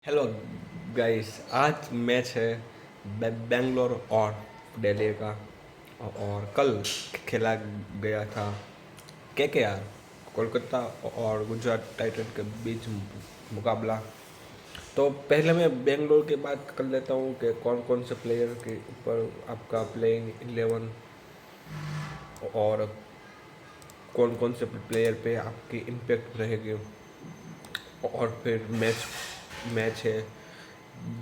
Hello guys. आज match है बेंगलोर और दिल्ली का। और कल खेला गया था केकेआर कोलकाता और गुजरात टाइटन के बीच मुकाबला। तो पहले मैं बेंगलोर की बात कर लेता हूँ कि कौन कौन से प्लेयर के ऊपर आपका प्लेइंग 11 और कौन कौन से प्लेयर पे आपकी इम्पेक्ट रहेगी। और फिर मैच मैच है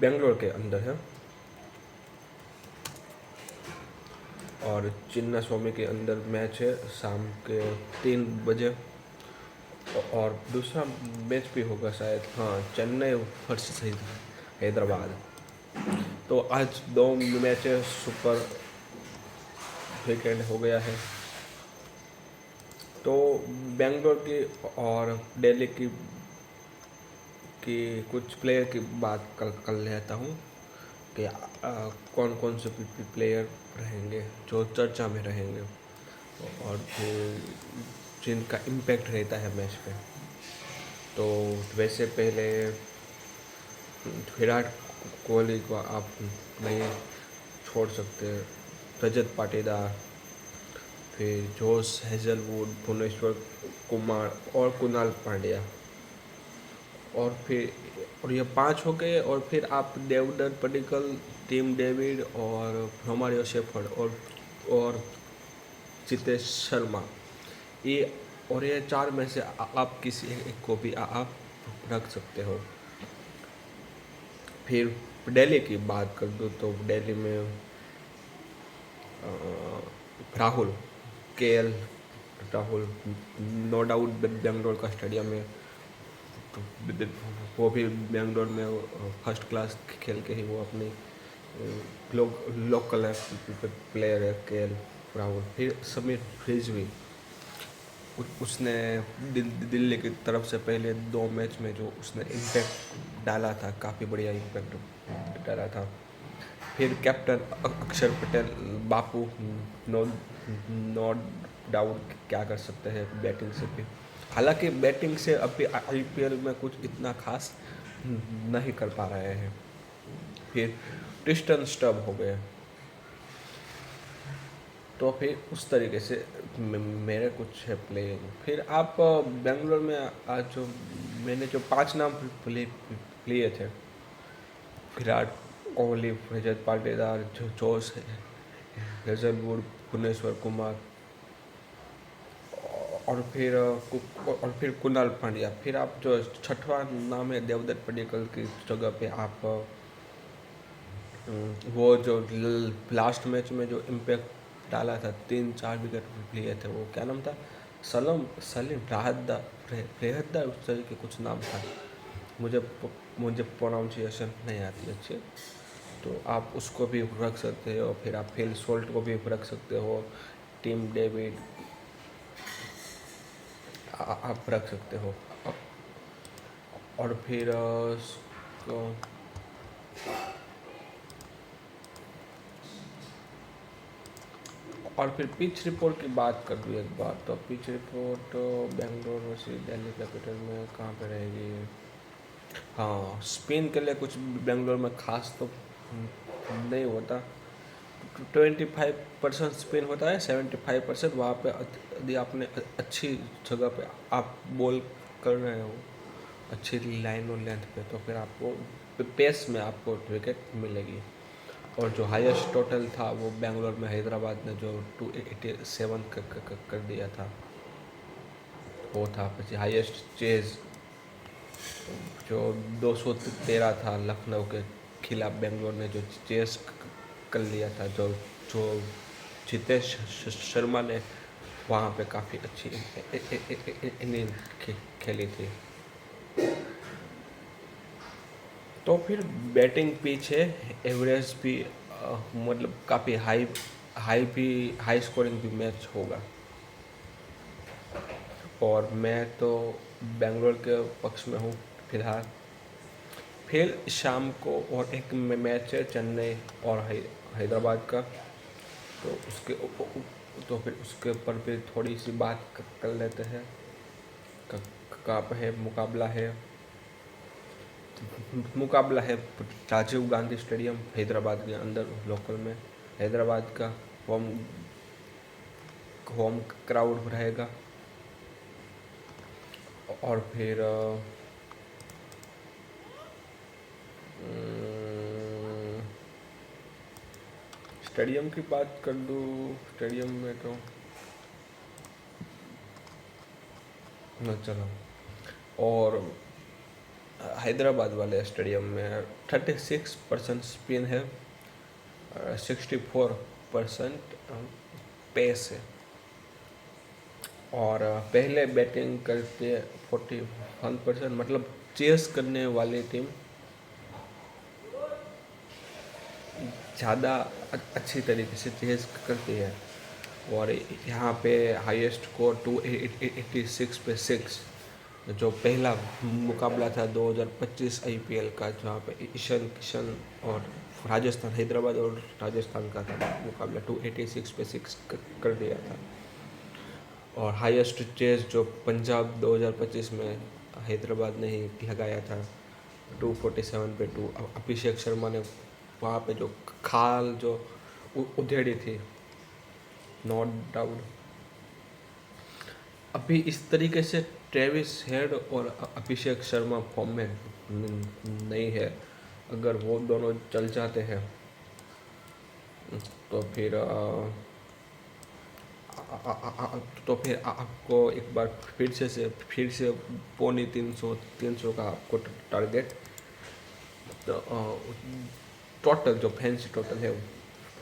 बेंगलोर के अंदर है और चिन्ना स्वामी के अंदर मैच है शाम के 3 बजे। और दूसरा मैच भी होगा शायद, हाँ, चेन्नई वर्सेस हैदराबाद। तो आज दो मैचेस सुपर वीकेंड हो गया है। तो बेंगलोर की और दिल्ली की कुछ प्लेयर की बात कर लेता हूँ कि कौन कौन से प्लेयर रहेंगे जो चर्चा में रहेंगे और फिर जिनका इम्पैक्ट रहता है मैच पे। तो वैसे पहले विराट कोहली को आप नहीं छोड़ सकते, रजत पाटीदार, फिर जोश हेजलवुड, भुवनेश्वर कुमार और कुणाल पांड्या। और फिर और ये पांच हो गए। और फिर आप देवदत्त पडिक्कल, टीम डेविड और रोमारियो शेफर्ड और चितेश शर्मा, ये और ये चार में से आप किसी एक को भी आप रख सकते हो। फिर दिल्ली की बात कर दूँ तो दिल्ली में Rahul, KL Rahul, no doubt Bangalore का स्टेडियम है। तो वो भी बेंगलोर में फर्स्ट क्लास खेल के ही वो अपनी लोकल है प्लेयर है केएल राहुल। फिर समीर रिजवी, उसने दिल्ली की तरफ से पहले दो मैच में जो उसने इम्पैक्ट डाला था, काफ़ी बढ़िया इम्पैक्ट डाला था। फिर कैप्टन अक्षर पटेल, बापू, नो नो डाउट क्या कर सकते हैं बैटिंग से भी। हालांकि बैटिंग से अभी आईपीएल में कुछ इतना खास नहीं कर पा रहे हैं। फिर ट्रिस्टन स्टब हो गए। तो फिर उस तरीके से मेरे कुछ है प्ले। फिर आप बेंगलोर में आज जो मैंने जो पांच नाम लिए थे, विराट कोहली, रजत पाटीदार, जोश हेजलवुड, भुवनेश्वर कुमार और फिर कुणाल पांड्या। फिर आप जो छठवां नाम है देवदत्त पडिक्कल की जगह पे आप वो जो लास्ट मैच में जो इम्पैक्ट डाला था, 3-4 विकेट लिए थे, वो क्या नाम था, सलीम राहतदार उस तरह के कुछ नाम था। मुझे मुझे प्रोनाउंसिएशन नहीं आती अच्छे। तो आप उसको भी रख सकते हो। फिर आप फिल सोल्ट को भी रख सकते हो। टीम डेविड आप रख सकते हो। और फिर और फिर पिच रिपोर्ट की बात कर दूँ एक बार, तो pitch report Bangalore versus Delhi capital में कहाँ पे रहेगी। हाँ, स्पिन के लिए कुछ बेंगलोर में खास तो नहीं होता। 25% स्पिन होता है, 75% वहाँ पे यदि आपने अच्छी जगह पे आप बॉल कर रहे हो, अच्छी लाइन और लेंथ पे, तो फिर आपको पेस में आपको विकेट मिलेगी। और जो हाईएस्ट टोटल था वो बेंगलोर में हैदराबाद ने जो 287 कर दिया था, वो था। પછી हाईएस्ट चेज जो 213 था लखनऊ के खिलाफ, बेंगलोर ने जो चेस कर लिया था, जो जो जितेश शर्मा ने वहाँ पे काफ़ी अच्छी इनिंग खेली थी। तो फिर बैटिंग पिच है, एवरेज भी मतलब काफ़ी हाई स्कोरिंग भी मैच होगा। और मैं तो बेंगलोर के पक्ष में हूँ फिलहाल। फिर शाम को और एक मैच है चेन्नई और हैदराबाद का। तो तो फिर उसके ऊपर भी थोड़ी सी बात कर लेते हैं। कहाँ पे है मुकाबला है। मुकाबला है राजीव गांधी स्टेडियम हैदराबाद के अंदर लोकल में। हैदराबाद का होम होम क्राउड रहेगा। और फिर स्टेडियम की बात कर दूँ, स्टेडियम में तो न चलो। और हैदराबाद वाले स्टेडियम में 36% स्पिन है, 64% पेस है। और पहले बैटिंग करते 41%, मतलब चेस करने वाली टीम ज़्यादा अच्छी तरीके से चेस करती है। और यहाँ पे हाईएस्ट स्कोर 286 पे 6, जो पहला मुकाबला था 2025 आईपीएल का, जहाँ पे ईशान किशन और राजस्थान, हैदराबाद और राजस्थान का था मुकाबला, 286 पे 6 कर दिया था। और हाईएस्ट चेस जो पंजाब 2025 में हैदराबाद ने ही लगाया था, 247 पे 2। अभिषेक शर्मा ने वहाँ पे जो खाल जो उधेड़ी थी, नो डाउट। अभी इस तरीके से ट्रेविस हेड और अभिषेक शर्मा फॉर्म में नहीं है। अगर वो दोनों चल जाते हैं तो फिर तो फिर आपको एक बार फिर से पौने 300 का आपको टारगेट, टोटल जो फैंसी टोटल है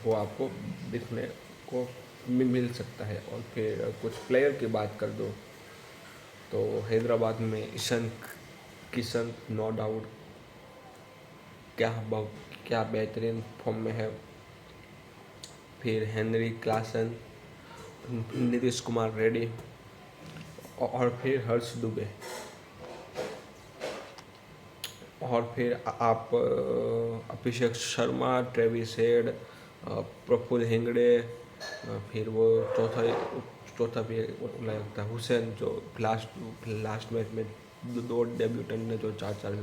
वो आपको दिखने को मिल सकता है। और फिर कुछ प्लेयर की बात कर दो तो हैदराबाद में ईशान किशन नो डाउट क्या बेहतरीन फॉर्म में है। फिर हेनरी क्लासन, नीतीश कुमार रेड्डी और फिर हर्ष दुबे। और फिर आप अभिषेक शर्मा, ट्रेविस हेड, प्रफुल्ल हेगड़े, फिर वो चौथा भी लगता है हुसैन, जो लास्ट मैच में 2 डेब्यूटेंट ने जो 4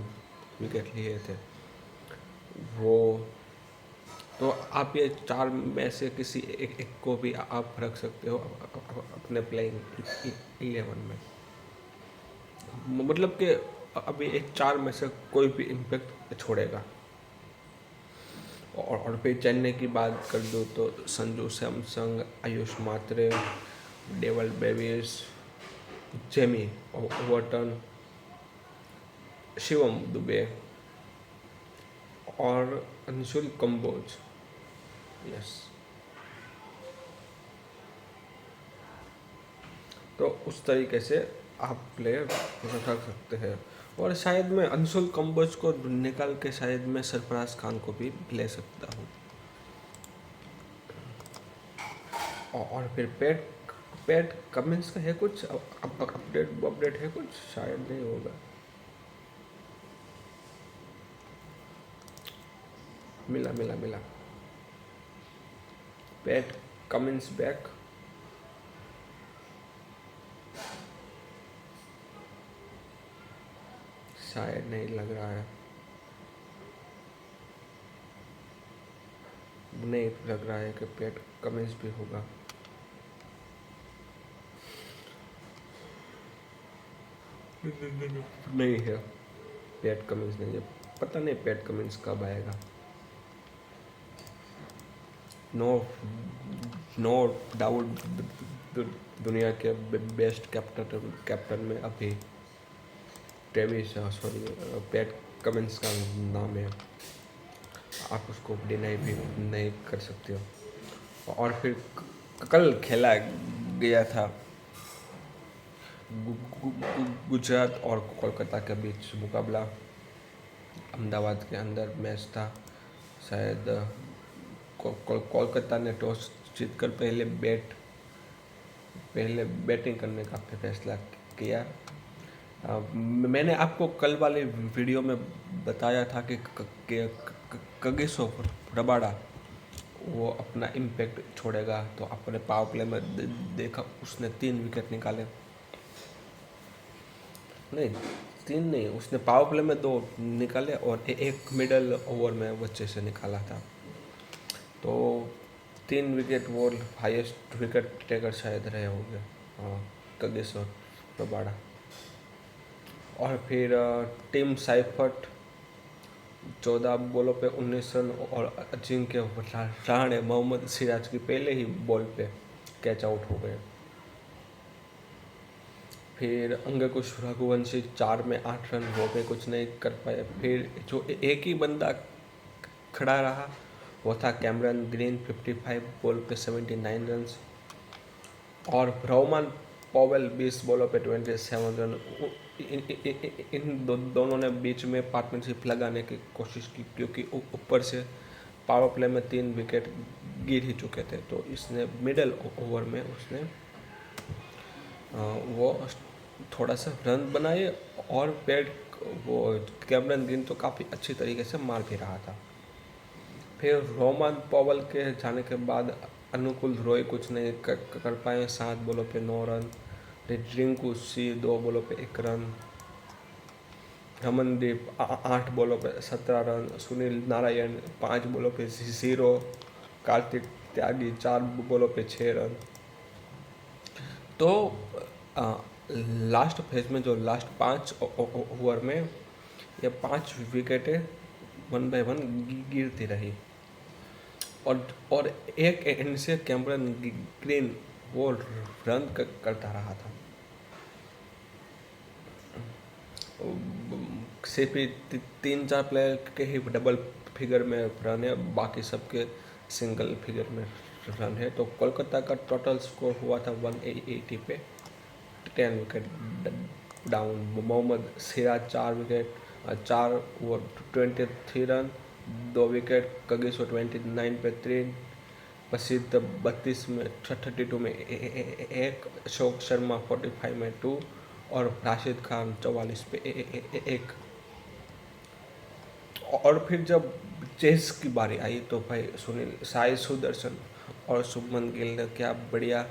विकेट लिए थे वो। तो आप ये 4 में से किसी एक को भी आप रख सकते हो अपने प्लेइंग 11 में। मतलब कि अभी एक 4 में से कोई भी इम्पैक्ट छोड़ेगा। और फिर चेन्नई की बात कर दो तो Sanju Samson, Ayush Mhatre, Dewald Brevis, Jamie Overton, Shivam Dube और अंशुल कंबोज। यस, तो उस तरीके से आप प्लेयर रख सकते हैं। और शायद मैं अंशुल कंबोज को निकाल के शायद मैं सरफराज खान को भी ले सकता हूँ। और फिर पैट कमिंस का है कुछ अपडेट है कुछ, शायद नहीं होगा। मिला पैट कमिंस बैक। शायद नहीं लग रहा है, नहीं लग रहा है कि पैट कमिंस भी होगा। नहीं है, पैट कमिंस नहीं है। पता नहीं पैट कमिंस कब आएगा। नो डाउट दुनिया के बेस्ट कैप्टन में अभी पैट कमिंस का नाम है, आप उसको डिनाई भी नहीं कर सकते हो। और फिर कल खेला गया था गुजरात और कोलकाता के बीच मुकाबला, अहमदाबाद के अंदर मैच था। शायद कोलकाता ने टॉस जीतकर पहले बैटिंग करने का फैसला किया। मैंने आपको कल वाले वीडियो में बताया था कि कगिसो रबाडा वो अपना इम्पैक्ट छोड़ेगा, तो अपने पावर प्ले में देखा उसने 3 विकेट निकाले, नहीं 3 नहीं, उसने पावर प्ले में 2 निकाले और एक मिडल ओवर में वच्चे से निकाला था। तो 3 विकेट वो हाईएस्ट विकेट टेकर शायद रहे होंगे, हाँ, कगिसो रबाडा। और फिर टीम साइफर्ट 14 बॉलों पे 19 रन और अजिंक्य रहाणे मोहम्मद सिराज की पहले ही बॉल पे कैच आउट हो गए। फिर अंकुश रघुवंशी 4 में 8 रन, वो भी कुछ नहीं कर पाए। फिर जो एक ही बंदा खड़ा रहा वो था कैमरन ग्रीन, 55 बॉल पे 79 रन। और रोमान पॉवेल 20 बॉलों पे 27 रन। इन दोनों ने बीच में पार्टनरशिप लगाने की कोशिश की, क्योंकि ऊपर से पावर प्ले में 3 विकेट गिर ही चुके थे। तो इसने मिडल ओवर में उसने वो थोड़ा सा रन बनाए और बैट वो कैमरन ग्रीन तो काफ़ी अच्छी तरीके से मार भी रहा था। फिर रोमान पॉवेल के जाने के बाद अनुकूल रॉय कुछ नहीं कर पाए, 7 बॉलों पे 9 रन। रिंकू सी 2 बॉलों पे 1 रन। रमनदीप 8 बॉलों पे 17 रन। सुनील नारायण 5 बॉलों पे 0। कार्तिक त्यागी 4 बॉलों पे 6 रन। तो लास्ट फेज में जो लास्ट 5 ओवर में ये 5 विकेटें 1 बाय 1 गिरती रही। और एक एंड से कैमरन ग्रीन वो रन करता रहा था। सिर्फ 3-4 प्लेयर के ही डबल फिगर में रन है, बाकी सबके सिंगल फिगर में रन है। तो कोलकाता का टोटल स्कोर हुआ था 180 पे, 10 wicket down. Mohammed Siraj 4 wicket 4 over 23 run 2 wicket. Kagiso 29 पे 3। प्रसिद्ध 32 में 32 में 1। अशोक शर्मा 45 में 2 और राशिद खान 44 पे 1। और फिर जब चेस की बारी आई तो भाई सुनील साई सुदर्शन और शुभमन गिल ने क्या बढ़िया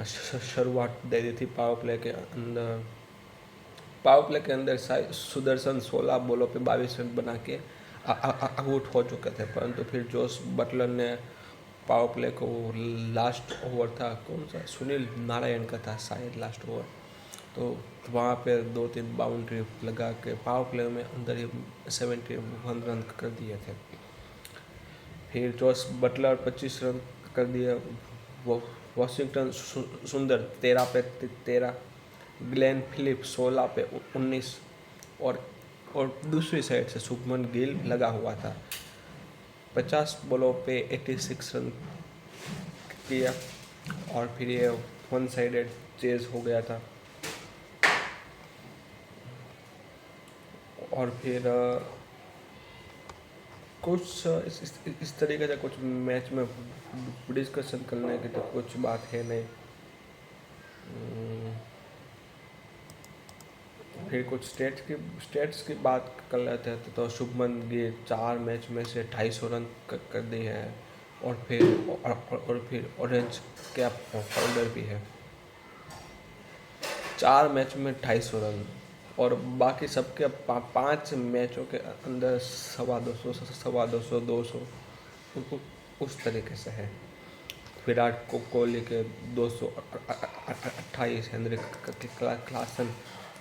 शुरुआत दे दी थी पावर प्ले के अंदर। पावर प्ले के अंदर साई सुदर्शन 16 बॉलों पे 22 रन बना के आउट हो चुके थे, परंतु फिर जोस बटलर ने पावर प्ले को लास्ट ओवर था, कौन सा सुनील नारायण का था शायद लास्ट ओवर, तो वहाँ पे 2-3 बाउंड्री लगा के पावर प्ले में अंदर ही 71 रन कर दिए थे। फिर जोस बटलर 25 रन कर दिए। वो वॉशिंगटन सुंदर 13 पे 13। ग्लेन फिलिप 16 पे 19। और दूसरी साइड से शुभमन गिल लगा हुआ था, 50 बॉलों पे 86 रन किया। और फिर ये 1 साइडेड चेज हो गया था। और फिर कुछ इस तरीके से कुछ मैच में डिस्कशन करने की तो कुछ बात है नहीं। फिर कुछ स्टेट्स की बात कर लेते हैं तो शुभमन गिल 4 मैच में से 250 रन कर दिए हैं। और फिर ऑरेंज कैप होल्डर भी है, 4 मैच में 250 रन। और बाकी सबके 5 मैचों के अंदर 250, 200 उस तरीके से है। विराट कोहली के 228, हेनरिक क्लासन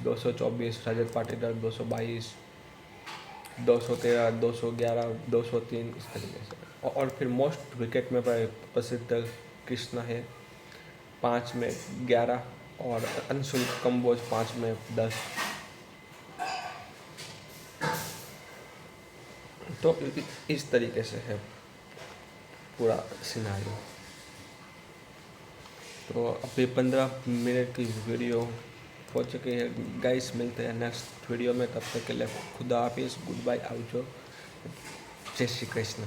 224, रजत पाटीदार 222, 213, 211, 203 इस तरीके से। और फिर मोस्ट विकेट में प्रसिद्ध कृष्णा है 5 में 11 और अंशुल कंबोज 5 में 10। तो इस तरीके से है पूरा सिनारियो। तो अभी 15 मिनट की वीडियो हो चुकी है गाइस। मिलते हैं नेक्स्ट वीडियो में, तब तक के लिए खुदा हाफिज़, गुड बाय, आवजो, जय श्री कृष्ण।